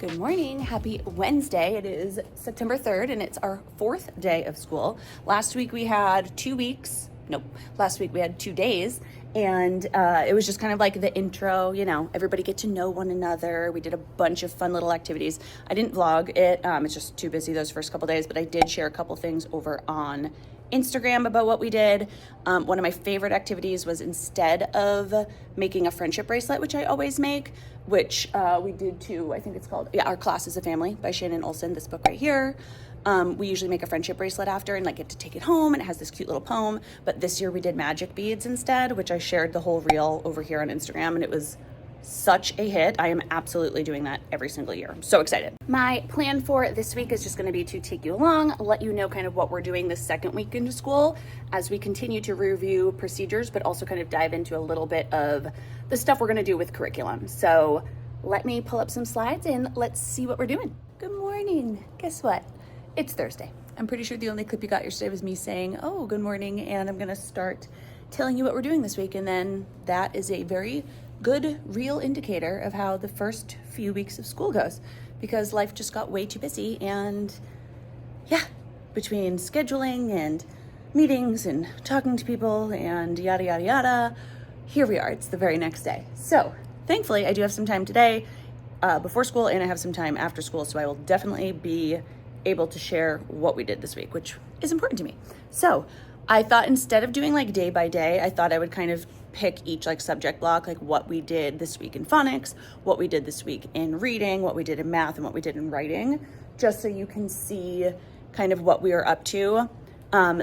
Good morning. Happy Wednesday. It is September 3rd and it's our 4th day of school. Last week we had 2 weeks. Nope. Last week we had 2 days and it was just kind of like the intro, everybody get to know one another. We did a bunch of fun little activities. I didn't vlog it. It's just too busy those first couple days, but I did share a couple things over on Instagram about what we did. One of my favorite activities was, instead of making a friendship bracelet, which I always make, which we did too, I think it's called, Our Class is a Family by Shannon Olson, this book right here. We usually make a friendship bracelet after and get to take it home, and it has this cute little poem. But this year we did magic beads instead, which I shared the whole reel over here on Instagram, and it was such a hit. I am absolutely doing that every single year. I'm so excited. My plan for this week is just going to be to take you along, let you know kind of what we're doing this second week into school as we continue to review procedures, but also kind of dive into a little bit of the stuff we're going to do with curriculum. So let me pull up some slides and let's see what we're doing. Good morning. Guess what? It's Thursday. I'm pretty sure the only clip you got yesterday was me saying, oh, good morning, and I'm going to start telling you what we're doing this week. And then that is a very good real indicator of how the first few weeks of school goes, because life just got way too busy, and between scheduling and meetings and talking to people and yada yada yada, here we are. It's the very next day. So thankfully I do have some time today before school, and I have some time after school, so I will definitely be able to share what we did this week, which is important to me. So I thought, instead of doing day by day, I thought I would kind of pick each subject block, what we did this week in phonics, what we did this week in reading, what we did in math, and what we did in writing, just so you can see kind of what we are up to.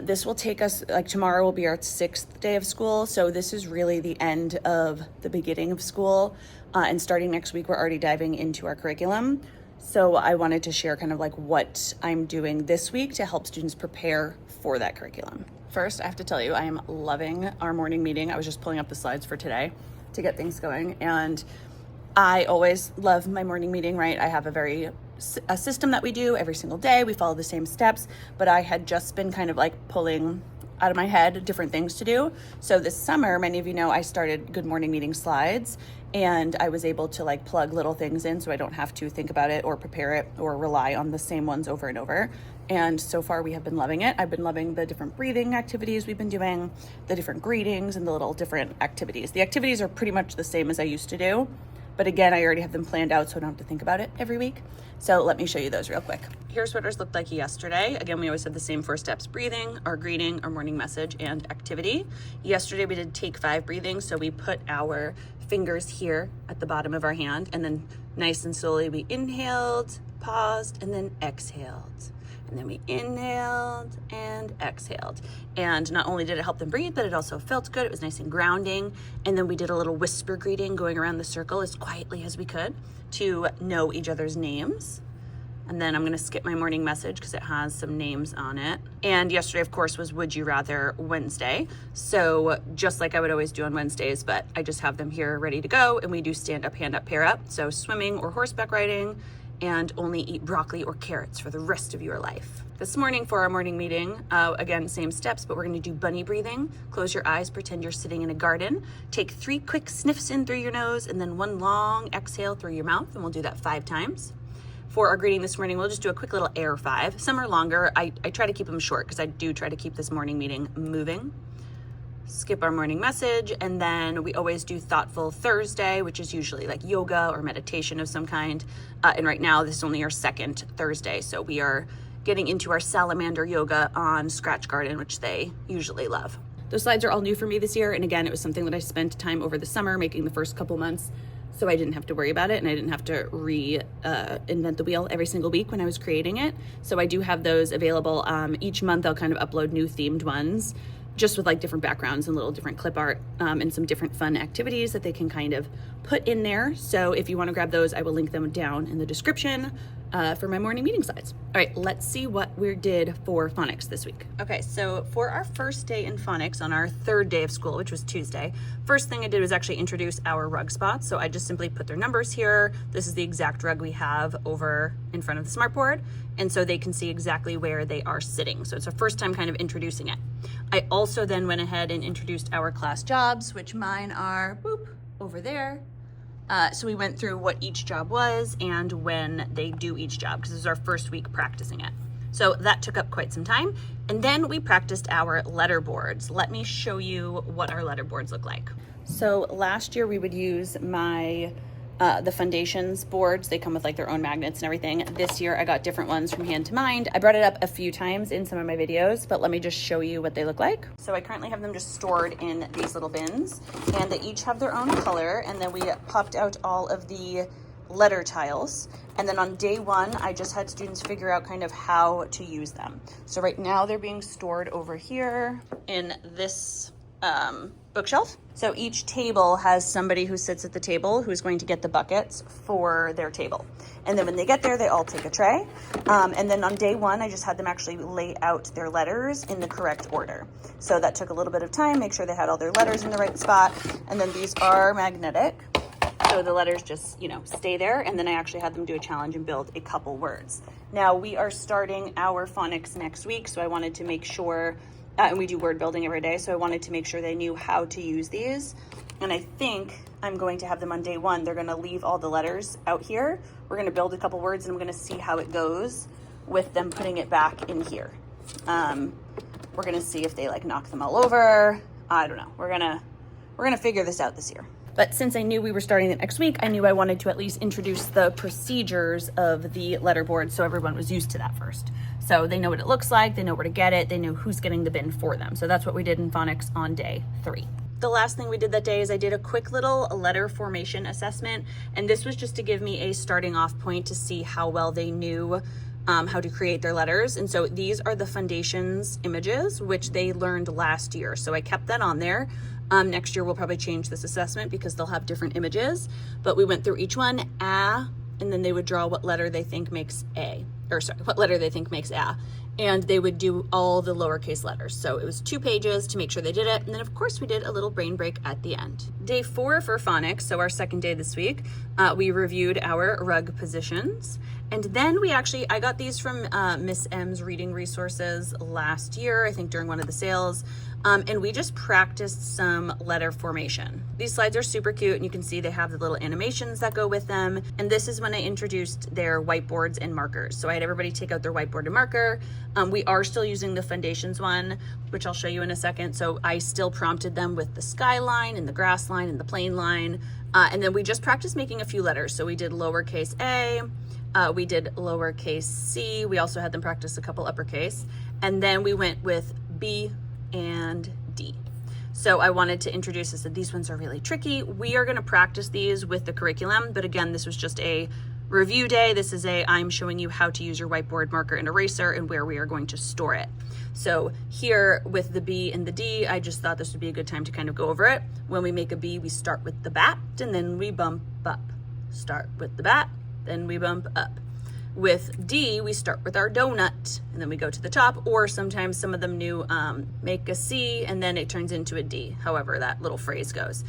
This will take us, tomorrow will be our 6th day of school, so this is really the end of the beginning of school, and starting next week, we're already diving into our curriculum. So I wanted to share kind of what I'm doing this week to help students prepare for that curriculum. First, I have to tell you, I am loving our morning meeting. I was just pulling up the slides for today to get things going, and I always love my morning meeting, right? I have a system that we do every single day. We follow the same steps, but I had just been kind of pulling out of my head different things to do. So this summer, many of you know, I started Good Morning Meeting slides, and I was able to plug little things in so I don't have to think about it or prepare it or rely on the same ones over and over. And so far we have been loving it. I've been loving the different breathing activities we've been doing, the different greetings, and the little different activities. The activities are pretty much the same as I used to do, but again, I already have them planned out so I don't have to think about it every week. So let me show you those real quick. Here's what ours looked like yesterday. Again, we always have the same 4 steps: breathing, our greeting, our morning message, and activity. Yesterday we did take 5 breathing. So we put our fingers here at the bottom of our hand, and then nice and slowly we inhaled, paused, and then exhaled. And then we inhaled and exhaled. And not only did it help them breathe, but it also felt good. It was nice and grounding. And then we did a little whisper greeting, going around the circle as quietly as we could to know each other's names. And then I'm gonna skip my morning message because it has some names on it. And yesterday, of course, was Would You Rather Wednesday. So just like I would always do on Wednesdays, but I just have them here ready to go. And we do stand up, hand up, pair up. So swimming or horseback riding, and only eat broccoli or carrots for the rest of your life. This morning for our morning meeting, again, same steps, but we're gonna do bunny breathing. Close your eyes, pretend you're sitting in a garden. Take 3 quick sniffs in through your nose and then 1 long exhale through your mouth, and we'll do that 5 times. For our greeting this morning, we'll just do a quick little air 5. Some are longer. I try to keep them short because I do try to keep this morning meeting moving. Skip our morning message, and then we always do Thoughtful Thursday, which is usually yoga or meditation of some kind. And right now, this is only our 2nd Thursday, so we are getting into our salamander yoga on Scratch Garden, which they usually love. Those slides are all new for me this year, and again, it was something that I spent time over the summer making the first couple months, so I didn't have to worry about it, and I didn't have to reinvent the wheel every single week when I was creating it. So I do have those available. Each month, I'll kind of upload new themed ones, just with different backgrounds and little different clip art and some different fun activities that they can kind of put in there. So if you want to grab those, I will link them down in the description for my morning meeting slides. All right, let's see what we did for phonics this week. Okay, so for our first day in phonics on our 3rd day of school, which was Tuesday, first thing I did was actually introduce our rug spots. So I just simply put their numbers here. This is the exact rug we have over in front of the smartboard, and so they can see exactly where they are sitting. So it's our first time kind of introducing it. I also then went ahead and introduced our class jobs, which mine are over there. So we went through what each job was and when they do each job, because this is our first week practicing it. So that took up quite some time. And then we practiced our letter boards. Let me show you what our letter boards look like. So last year we would use the Foundations boards. They come with like their own magnets and everything. This year I got different ones from Hand to Mind. I brought it up a few times in some of my videos, but let me just show you what they look like. So I currently have them just stored in these little bins, and they each have their own color, and then we popped out all of the letter tiles. And then on day one, I just had students figure out kind of how to use them. So right now they're being stored over here in this bookshelf. So each table has somebody who sits at the table who's going to get the buckets for their table. And then when they get there, they all take a tray. And then on day one, I just had them actually lay out their letters in the correct order. So that took a little bit of time, make sure they had all their letters in the right spot. And then these are magnetic. So the letters just, stay there. And then I actually had them do a challenge and build a couple words. Now we are starting our phonics next week. So I wanted to make sure, and we do word building every day. So I wanted to make sure they knew how to use these. And I think I'm going to have them on day one. They're going to leave all the letters out here. We're going to build a couple words, and I'm going to see how it goes with them putting it back in here. We're going to see if they knock them all over. I don't know. We're going to figure this out this year. But since I knew we were starting it next week, I knew I wanted to at least introduce the procedures of the letter board so everyone was used to that first. So they know what it looks like, they know where to get it, they know who's getting the bin for them. So that's what we did in phonics on day 3. The last thing we did that day is I did a quick little letter formation assessment. And this was just to give me a starting off point to see how well they knew how to create their letters. And so these are the Foundations images, which they learned last year. So I kept that on there. Next year, we'll probably change this assessment because they'll have different images, but we went through each one, and then they would draw what letter they think makes what letter they think makes A, and they would do all the lowercase letters. So it was 2 pages to make sure they did it. And then of course we did a little brain break at the end. Day 4 for phonics, so our second day this week, we reviewed our rug positions. And then I got these from Miss M's reading resources last year, I think during one of the sales. And we just practiced some letter formation. These slides are super cute, and you can see they have the little animations that go with them. And this is when I introduced their whiteboards and markers. So I had everybody take out their whiteboard and marker. We are still using the Foundations one, which I'll show you in a second. So I still prompted them with the skyline and the grass line and the plain line. And then we just practiced making a few letters. So we did lowercase a, we did lowercase c. We also had them practice a couple uppercase. And then we went with B and D. So I wanted to introduce this, that these ones are really tricky. We are going to practice these with the curriculum, but again, this was just a review day. This is I'm showing you how to use your whiteboard, marker, and eraser, and where we are going to store it. So here with the B and the D, I just thought this would be a good time to kind of go over it. When we make a B, we start with the bat, and then we bump up. Start with the bat, then we bump up. With D, we start with our donut, and then we go to the top, or sometimes some of them make a C, and then it turns into a D, however that little phrase goes.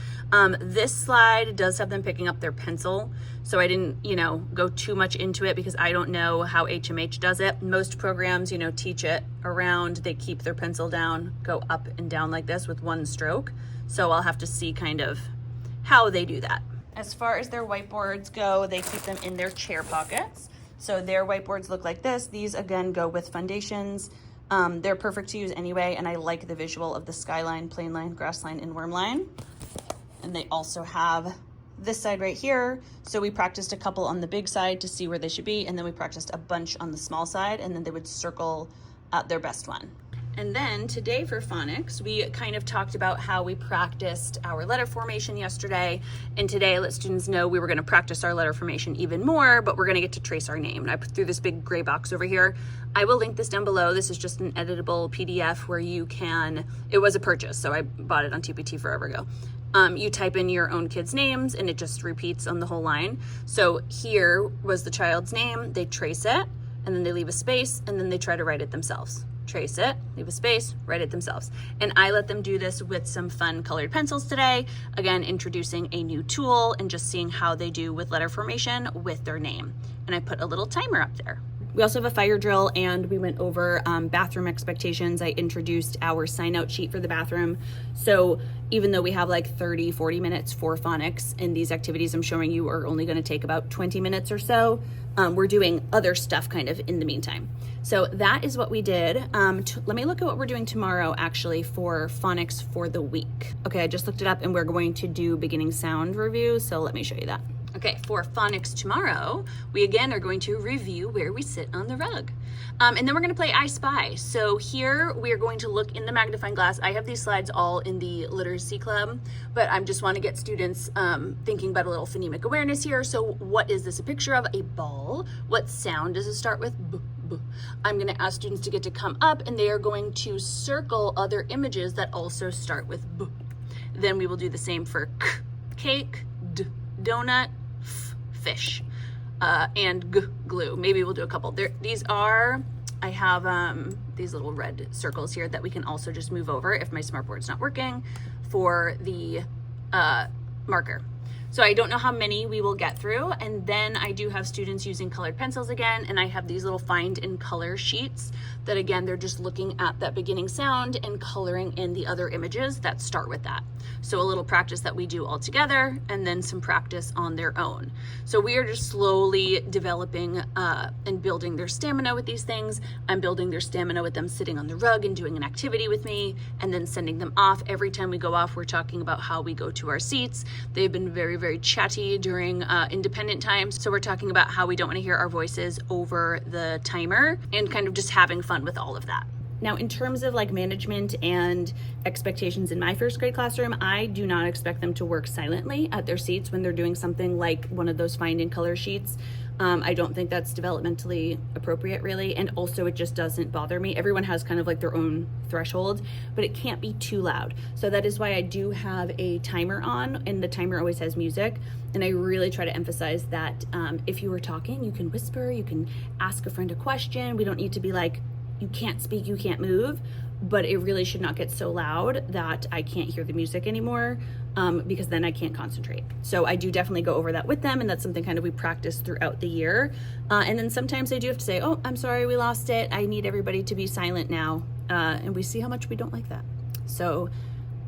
This slide does have them picking up their pencil, so I didn't, go too much into it because I don't know how HMH does it. Most programs, teach it around, they keep their pencil down, go up and down like this with one stroke, so I'll have to see kind of how they do that. As far as their whiteboards go, they keep them in their chair pockets. So their whiteboards look like this. These again go with Foundations. They're perfect to use anyway, and I like the visual of the skyline, plain line, grass line, and worm line. And they also have this side right here. So we practiced a couple on the big side to see where they should be, and then we practiced a bunch on the small side, and then they would circle out their best one. And then today for phonics, we kind of talked about how we practiced our letter formation yesterday. And today I let students know we were gonna practice our letter formation even more, but we're gonna get to trace our name. And I put through this big gray box over here. I will link this down below. This is just an editable PDF where you can, it was a purchase, so I bought it on TPT forever ago. You type in your own kids' names and it just repeats on the whole line. So here was the child's name, they trace it, and then they leave a space, and then they try to write it themselves. Trace it, leave a space, write it themselves. And I let them do this with some fun colored pencils today. Again, introducing a new tool and just seeing how they do with letter formation with their name. And I put a little timer up there. We also have a fire drill, and we went over bathroom expectations. I introduced our sign out sheet for the bathroom. So even though we have like 30, 40 minutes for phonics, and these activities I'm showing you are only going to take about 20 minutes or so, we're doing other stuff kind of in the meantime. So that is what we did. Let me look at what we're doing tomorrow actually for phonics for the week. Okay, I just looked it up and we're going to do beginning sound review. So let me show you that. Okay, for phonics tomorrow, we again are going to review where we sit on the rug. And then we're going to play I Spy. So here we are going to look in the magnifying glass. I have these slides all in the literacy club, but I just want to get students thinking about a little phonemic awareness here. So what is this a picture of? A ball. What sound does it start with? B, b. I'm going to ask students to get to come up and they are going to circle other images that also start with b. Then we will do the same for k, cake, d, donut, f, fish. And glue. Maybe we'll do a couple. These are, I have these little red circles here that we can also just move over if my smartboard's not working for the marker. So I don't know how many we will get through. And then I do have students using colored pencils again. And I have these little find in color sheets that again, they're just looking at that beginning sound and coloring in the other images that start with that. So a little practice that we do all together and then some practice on their own. So we are just slowly developing and building their stamina with these things. I'm building their stamina with them sitting on the rug and doing an activity with me and then sending them off. Every time we go off, we're talking about how we go to our seats. They've been very, very chatty during independent times. So we're talking about how we don't want to hear our voices over the timer and kind of just having fun with all of that. Now, in terms of like management and expectations in my first grade classroom, I do not expect them to work silently at their seats when they're doing something like one of those find in color sheets. I don't think that's developmentally appropriate really. And also it just doesn't bother me. Everyone has kind of like their own threshold, but it can't be too loud. So that is why I do have a timer on, and the timer always has music. And I really try to emphasize that if you were talking, you can whisper, you can ask a friend a question. We don't need to be like, you can't speak, you can't move, but it really should not get so loud that I can't hear the music anymore, because then I can't concentrate. So I do definitely go over that with them, and that's something kind of we practice throughout the year. And then sometimes I do have to say, oh, I'm sorry, we lost it. I need everybody to be silent now. And we see how much we don't like that. So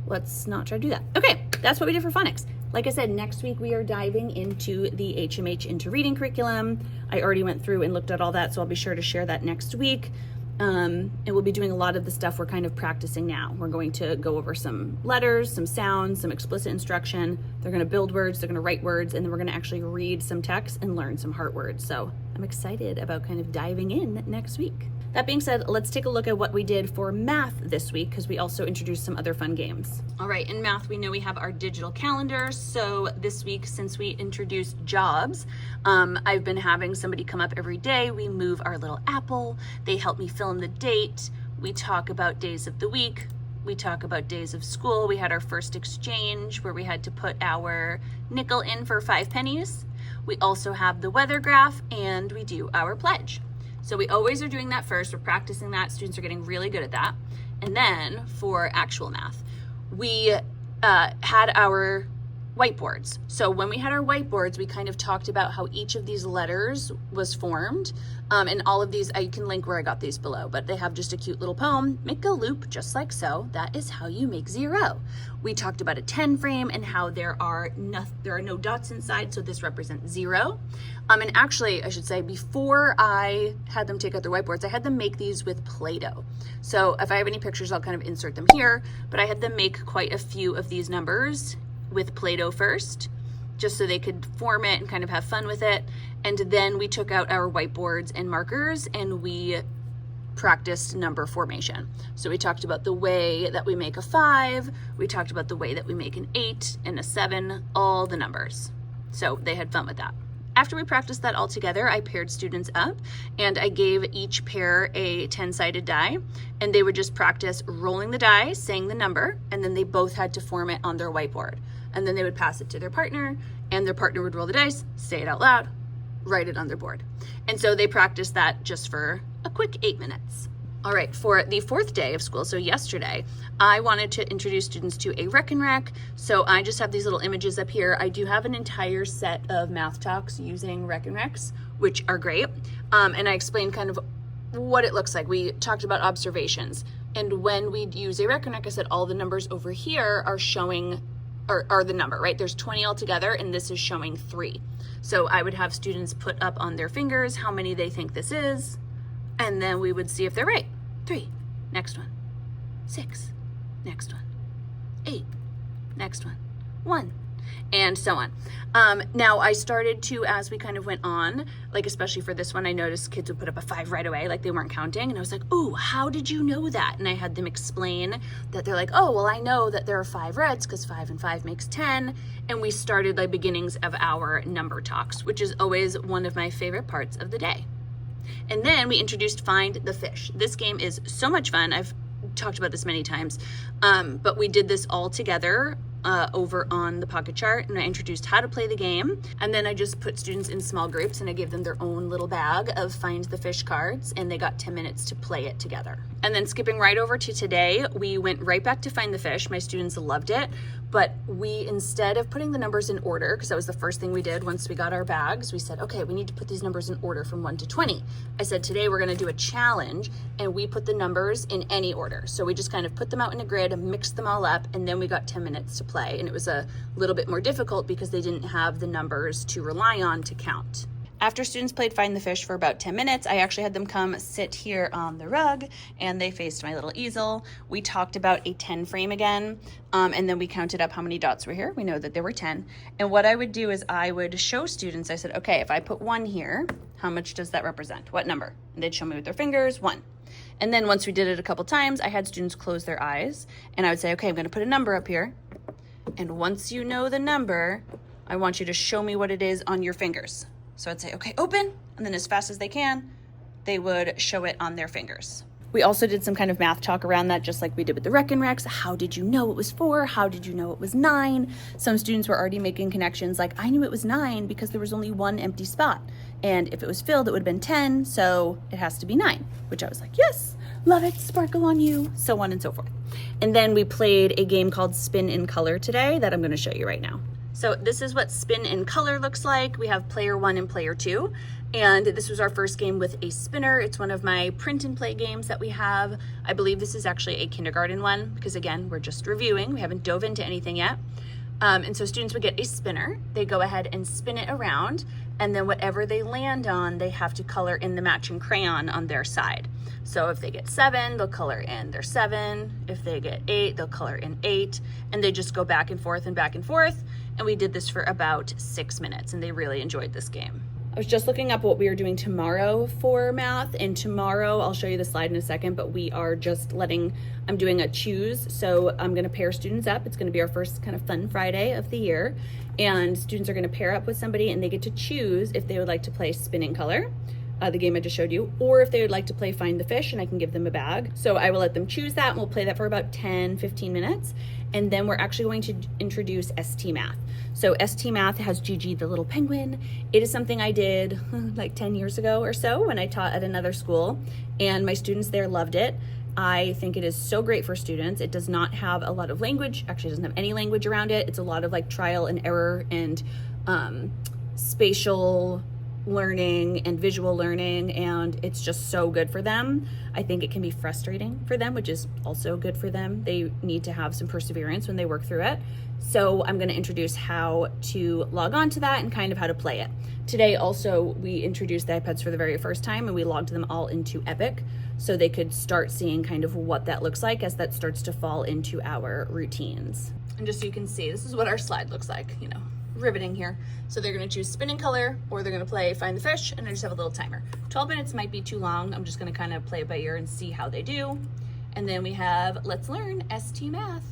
let's not try to do that. Okay, that's what we did for phonics. Like I said, next week we are diving into the HMH into reading curriculum. I already went through and looked at all that, so I'll be sure to share that next week. And we'll be doing a lot of the stuff we're kind of practicing now. We're going to go over some letters, some sounds, some explicit instruction. They're going to build words, they're going to write words, and then we're going to actually read some text and learn some heart words. So I'm excited about kind of diving in next week. That being said, let's take a look at what we did for math this week, because we also introduced some other fun games. All right, in math, we know we have our digital calendar. So this week, since we introduced jobs, I've been having somebody come up every day. We move our little apple. They help me fill in the date. We talk about days of the week. We talk about days of school. We had our first exchange where we had to put our nickel in for 5 pennies. We also have the weather graph, and we do our pledge. So we always are doing that first. We're practicing that. Students are getting really good at that. And then for actual math, we had our whiteboards. So when we had our whiteboards, we kind of talked about how each of these letters was formed. And all of these, I can link where I got these below, but they have just a cute little poem. Make a loop just like so. That is how you make 0. We talked about a 10 frame and how there are no dots inside, so this represents 0. And actually, I should say, before I had them take out their whiteboards, I had them make these with Play-Doh. So if I have any pictures, I'll kind of insert them here, but I had them make quite a few of these numbers with Play-Doh first, just so they could form it and kind of have fun with it. And then we took out our whiteboards and markers and we practiced number formation. So we talked about the way that we make a 5, we talked about the way that we make an 8 and a 7, all the numbers. So they had fun with that. After we practiced that all together, I paired students up and I gave each pair a 10-sided die, and they would just practice rolling the die, saying the number, and then they both had to form it on their whiteboard. And then they would pass it to their partner, and their partner would roll the dice, say it out loud, write it on their board. And so they practiced that just for a quick 8 minutes. All right, for the 4th day of school, so yesterday, I wanted to introduce students to a Rec and Rec. So I just have these little images up here. I do have an entire set of math talks using Rec and Recs, which are great. And I explained kind of what it looks like. We talked about observations. And when we use a record neck, I said all the numbers over here are showing, or are the number, right? There's 20 altogether, and this is showing 3. So I would have students put up on their fingers how many they think this is, and then we would see if they're right. 3, next one. 6, next one. 8, next one. 1, and so on. Now I started to, as we kind of went on, like especially for this one, I noticed kids would put up a 5 right away, like they weren't counting. And I was like, ooh, how did you know that? And I had them explain that. They're like, oh, well, I know that there are 5 reds because 5 and 5 makes 10. And we started the beginnings of our number talks, which is always one of my favorite parts of the day. And then we introduced Find the Fish. This game is so much fun. I've talked about this many times, but we did this all together over on the Pocket Chart, and I introduced how to play the game, and then I just put students in small groups and I gave them their own little bag of Find the Fish cards, and they got 10 minutes to play it together. And then skipping right over to today, we went right back to Find the Fish. My students loved it, but we, instead of putting the numbers in order, because that was the first thing we did once we got our bags, we said, okay, we need to put these numbers in order from 1 to 20. I said, today we're gonna do a challenge, and we put the numbers in any order. So we just kind of put them out in a grid and mixed them all up, and then we got 10 minutes to play. And it was a little bit more difficult because they didn't have the numbers to rely on to count. After students played Find the Fish for about 10 minutes, I actually had them come sit here on the rug, and they faced my little easel. We talked about a 10 frame again, and then we counted up how many dots were here. We know that there were 10. And what I would do is I would show students, I said, okay, if I put 1 here, how much does that represent? What number? And they'd show me with their fingers, 1. And then once we did it a couple times, I had students close their eyes, and I would say, okay, I'm gonna put a number up here. And once you know the number, I want you to show me what it is on your fingers. So I'd say, okay, open, and then as fast as they can, they would show it on their fingers. We also did some kind of math talk around that, just like we did with the Reckon Recs. How did you know it was 4? How did you know it was 9? Some students were already making connections like, I knew it was 9 because there was only 1 empty spot. And if it was filled, it would have been 10, so it has to be 9, which I was like, yes, love it, sparkle on you, so on and so forth. And then we played a game called Spin in Color today that I'm gonna show you right now. So this is what Spin in Color looks like. We have player 1 and player 2. And this was our first game with a spinner. It's one of my print and play games that we have. I believe this is actually a kindergarten one because again, we're just reviewing. We haven't dove into anything yet. And so students would get a spinner. They go ahead and spin it around, and then whatever they land on, they have to color in the matching crayon on their side. So if they get 7, they'll color in their 7. If they get 8, they'll color in 8. And they just go back and forth and back and forth. And we did this for about 6 minutes, and they really enjoyed this game. I was just looking up what we are doing tomorrow for math, and tomorrow, I'll show you the slide in a second, but we are just I'm doing a choose. So I'm gonna pair students up. It's gonna be our first kind of fun Friday of the year. And students are gonna pair up with somebody, and they get to choose if they would like to play Spin in Color, the game I just showed you, or if they would like to play Find the Fish, and I can give them a bag. So I will let them choose that, and we'll play that for about 10, 15 minutes. And then we're actually going to introduce ST Math. So ST Math has Gigi the little penguin. It is something I did like 10 years ago or so when I taught at another school, and my students there loved it. I think it is so great for students. It does not have a lot of language, actually it doesn't have any language around it. It's a lot of like trial and error and spatial learning and visual learning, and it's just so good for them. I think it can be frustrating for them, which is also good for them. They need to have some perseverance when they work through it. So I'm going to introduce how to log on to that and kind of how to play it. Today also we introduced the iPads for the very first time, and we logged them all into Epic so they could start seeing kind of what that looks like as that starts to fall into our routines. And just so you can see, this is what our slide looks like, you know, riveting here. So they're going to choose Spin in Color, or they're going to play Find the Fish, and I just have a little timer. 12 minutes might be too long. I'm just going to kind of play it by ear and see how they do. And then we have Let's Learn ST Math.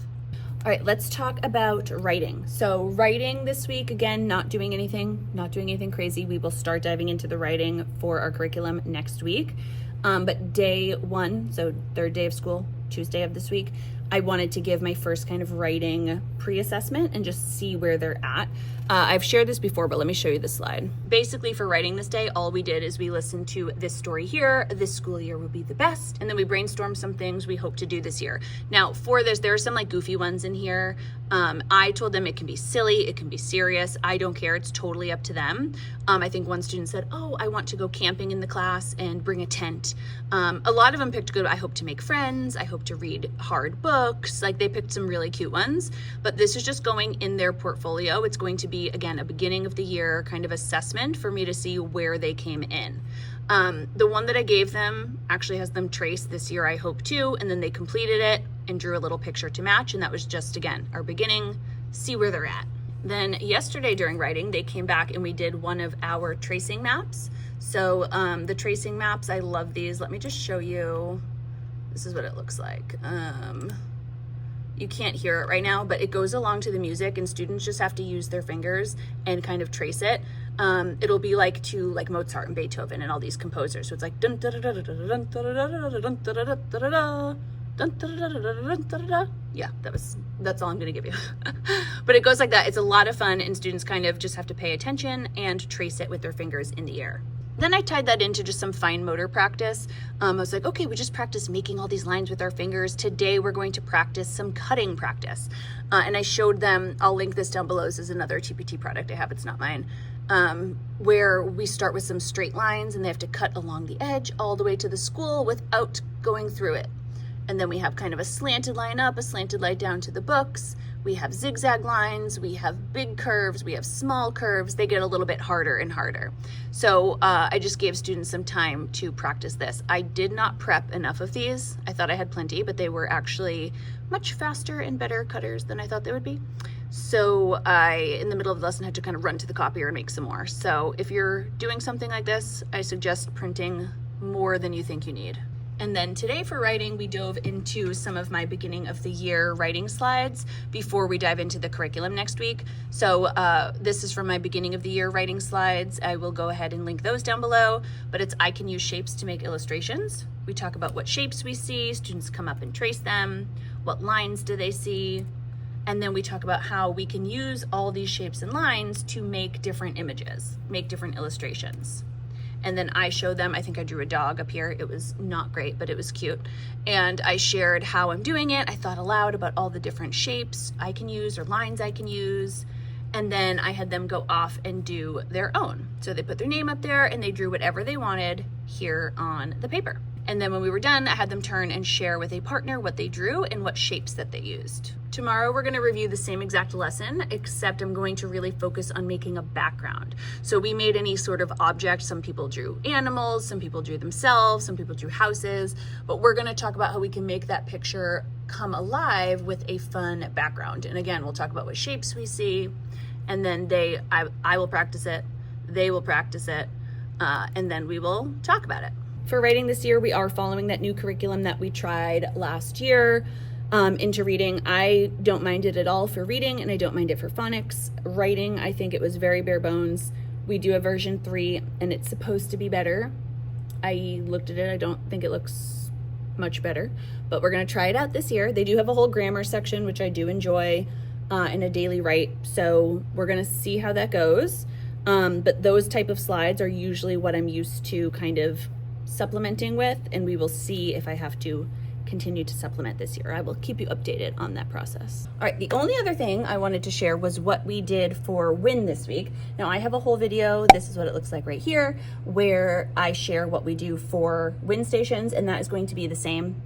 All right, let's talk about writing. So writing this week, again, not doing anything crazy. We will start diving into the writing for our curriculum next week. But day 1, so third day of school, Tuesday of this week, I wanted to give my first kind of writing pre-assessment and just see where they're at. I've shared this before, but let me show you the slide. Basically, for writing this day, all we did is we listened to this story here. This school year will be the best. And then we brainstormed some things we hope to do this year. Now, for this, there are some like goofy ones in here. I told them it can be silly, it can be serious. I don't care. It's totally up to them. I think one student said, oh, I want to go camping in the class and bring a tent. A lot of them picked good. I hope to make friends. I hope to read hard books. Like they picked some really cute ones, but this is just going in their portfolio. It's going to be, again, a beginning of the year kind of assessment for me to see where they came in. The one that I gave them actually has them trace this year, I hope too, and then they completed it and drew a little picture to match. And that was just, again, our beginning, see where they're at. Then yesterday during writing, they came back and we did one of our tracing maps. So the tracing maps, I love these. Let me just show you. This is what it looks like. You can't hear it right now, but it goes along to the music and students just have to use their fingers and kind of trace it. It'll be like to like Mozart and Beethoven and all these composers. So it's like dun da da da da da dun da da da da da dun da da da da da da. Yeah, that's all I'm gonna give you. But it goes like that. It's a lot of fun and students kind of just have to pay attention and trace it with their fingers in the air. Then I tied that into just some fine motor practice. I was like, okay, we just practiced making all these lines with our fingers. Today we're going to practice some cutting practice. And I showed them, I'll link this down below. This is another TPT product I have, it's not mine. Where we start with some straight lines and they have to cut along the edge all the way to the school without going through it. And then we have kind of a slanted line up, a slanted line down to the books. We have zigzag lines, we have big curves, we have small curves. They get a little bit harder and harder. So I just gave students some time to practice this. I did not prep enough of these. I thought I had plenty, but they were actually much faster and better cutters than I thought they would be. So I, in the middle of the lesson, had to kind of run to the copier and make some more. So if you're doing something like this, I suggest printing more than you think you need. And then today for writing, we dove into some of my beginning of the year writing slides before we dive into the curriculum next week. So this is from my beginning of the year writing slides. I will go ahead and link those down below, but it's I can use shapes to make illustrations. We talk about what shapes we see, students come up and trace them, what lines do they see, and then we talk about how we can use all these shapes and lines to make different images, make different illustrations. And then I showed them, I think I drew a dog up here. It was not great, but it was cute. And I shared how I'm doing it. I thought aloud about all the different shapes I can use or lines I can use. And then I had them go off and do their own. So they put their name up there and they drew whatever they wanted here on the paper. And then when we were done, I had them turn and share with a partner what they drew and what shapes that they used. Tomorrow, we're gonna review the same exact lesson, except I'm going to really focus on making a background. So we made any sort of object. Some people drew animals, some people drew themselves, some people drew houses, but we're gonna talk about how we can make that picture come alive with a fun background. And again, we'll talk about what shapes we see, and then I will practice it, they will practice it, and then we will talk about it. For writing this year, we are following that new curriculum that we tried last year into reading. I don't mind it at all for reading, and I don't mind it for phonics. Writing, I think it was very bare bones. We do a version 3, and it's supposed to be better. I looked at it, I don't think it looks much better, but we're gonna try it out this year. They do have a whole grammar section, which I do enjoy, in a daily write, so we're gonna see how that goes. But those type of slides are usually what I'm used to kind of supplementing with, and we will see if I have to continue to supplement this year. I will keep you updated on that process. All right, the only other thing I wanted to share was what we did for WIN this week. Now I have a whole video, this is what it looks like right here, where I share what we do for WIN stations, and that is going to be the same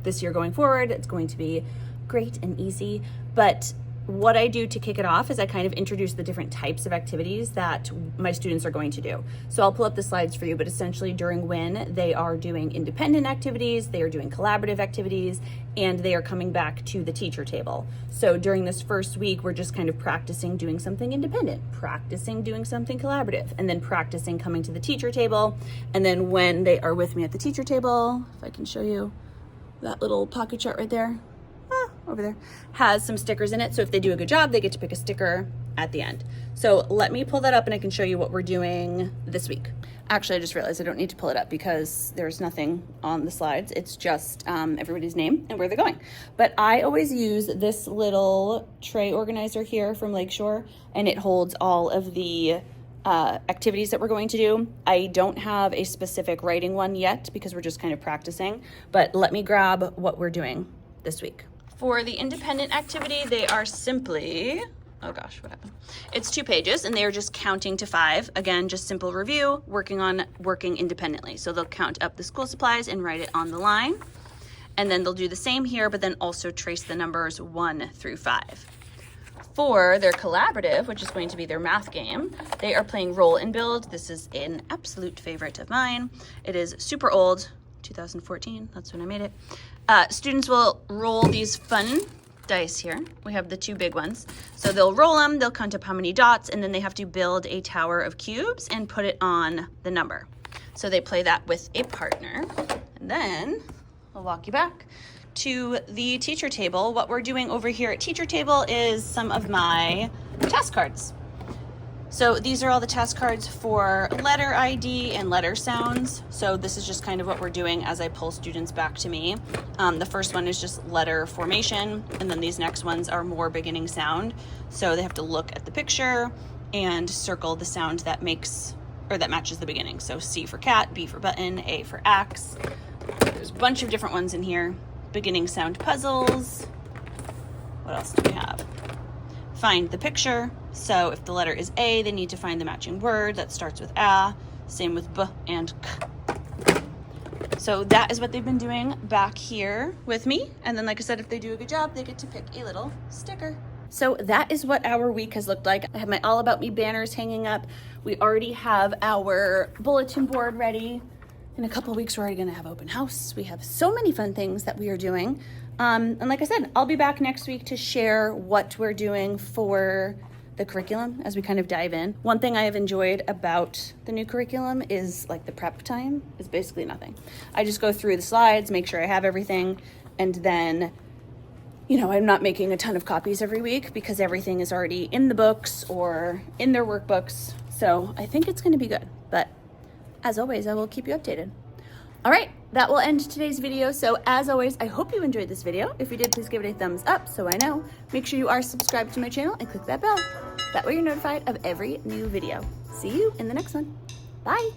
this year going forward. It's going to be great and easy, but what I do to kick it off is I kind of introduce the different types of activities that my students are going to do. So I'll pull up the slides for you, but essentially during WIN, they are doing independent activities, they are doing collaborative activities, and they are coming back to the teacher table. So during this first week, we're just kind of practicing doing something independent, practicing doing something collaborative, and then practicing coming to the teacher table. And then when they are with me at the teacher table, if I can show you that little pocket chart right there, over there, has some stickers in it. So if they do a good job, they get to pick a sticker at the end. So let me pull that up and I can show you what we're doing this week. Actually, I just realized I don't need to pull it up because there's nothing on the slides. It's just everybody's name and where they're going. But I always use this little tray organizer here from Lakeshore, and it holds all of the activities that we're going to do. I don't have a specific writing one yet because we're just kind of practicing, but let me grab what we're doing this week. For the independent activity, they are simply, oh gosh, what happened? It's 2 pages and they are just counting to 5. Again, just simple review, working independently. So they'll count up the school supplies and write it on the line. And then they'll do the same here, but then also trace the numbers 1 through 5. For their collaborative, which is going to be their math game, they are playing Roll and Build. This is an absolute favorite of mine. It is super old, 2014, that's when I made it. Students will roll these fun dice here. We have the 2 big ones. So they'll roll them, they'll count up how many dots, and then they have to build a tower of cubes and put it on the number. So they play that with a partner. And then I'll walk you back to the teacher table. What we're doing over here at teacher table is some of my task cards. So these are all the task cards for letter ID and letter sounds. So this is just kind of what we're doing as I pull students back to me. The first one is just letter formation, and then these next ones are more beginning sound. So they have to look at the picture and circle the sound that matches the beginning. So C for cat, B for button, A for axe. There's a bunch of different ones in here. Beginning sound puzzles. What else do we have? Find the picture. So if the letter is A, they need to find the matching word that starts with A. Same with B and K. So that is what they've been doing back here with me. And then, like I said, if they do a good job, they get to pick a little sticker. So that is what our week has looked like. I have my All About Me banners hanging up. We already have our bulletin board ready. In a couple of weeks, we're already gonna have open house. We have so many fun things that we are doing. And like I said, I'll be back next week to share what we're doing for the curriculum as we kind of dive in. One thing I have enjoyed about the new curriculum is like the prep time is basically nothing. I just go through the slides, make sure I have everything, and then, you know, I'm not making a ton of copies every week because everything is already in the books or in their workbooks. So I think it's gonna be good, but as always, I will keep you updated. All right, that will end today's video. So as always, I hope you enjoyed this video. If you did, please give it a thumbs up so I know. Make sure you are subscribed to my channel and click that bell. That way you're notified of every new video. See you in the next one. Bye.